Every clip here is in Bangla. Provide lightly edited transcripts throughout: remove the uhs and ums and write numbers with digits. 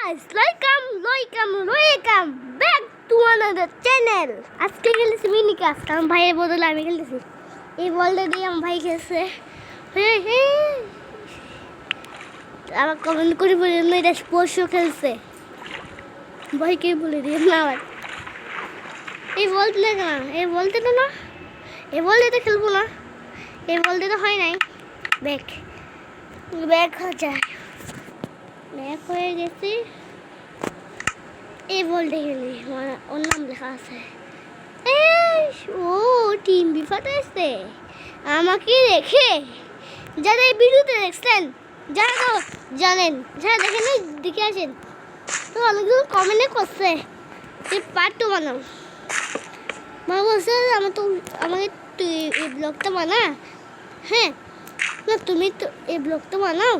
guys, welcome back to another channel. আজকে খেলতেছি মিনি ক্লাস কারণ ভাইয়ের বদলে আমি খেলতেছি এই বলটা দিয়ে আমার ভাই খেলছে আবার কমেন্ট করে বলেন এটা স্পোর্টস খেলছে ভাইকে বলে দিয়ে না আবার এই বলতে না এই বলতে না এই বলতে তো খেলবো না এই বলতে তো হয় নাই ব্যাক হয়ে যায় ব্যাক হয়ে গেছি এই বলতে গেলে ওর নাম লেখা আছে ও টিম বিপদ আসছে আমাকে রেখে যারা এই ভিডিওতে দেখছেন যারা তো জানেন যারা দেখেন দেখে আসেন তো অনেকজন কমেন্টে করছে যে পার্ট 2 বানাও মা বলছে আমাকে তুই এই ব্লগটা বানা হ্যাঁ না তুমি তো এই ব্লগটা বানাও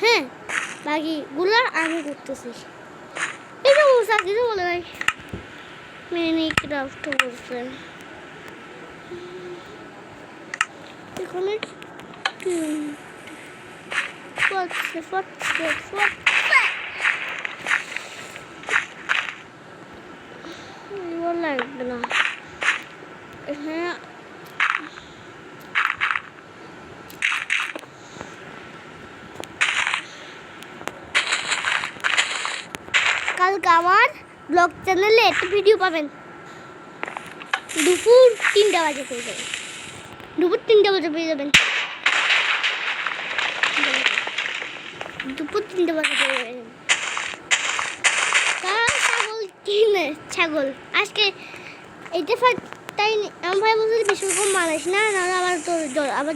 হ্যাঁ বাকিগুলো আমি করতেছি এটা বলছে আর কিছু বলে নাই মিনি ক্রাফট বলছে এখানে লাগবে না হ্যাঁ কালকে আমার ব্লগ চ্যানেলে একটা ভিডিও পাবেন দুপুর 3টা বাজে পেয়ে যাবেন দুপুর 3টা বাজে পেয়ে যাবেন দুপুর 3টা বাজে পেয়ে যাবেন ছাগল আজকে এইটা তাই আমার ভাই বলছে বেশি রকম মারিস না নাহলে আবার তোর জ্বর আবার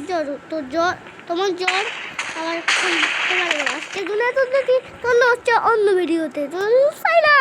তোর জ্বর তোমার জ্বর আবার আজকে দুনিয়া তোর দেখি তোর হচ্ছে অন্য ভিডিওতে তো সাইলা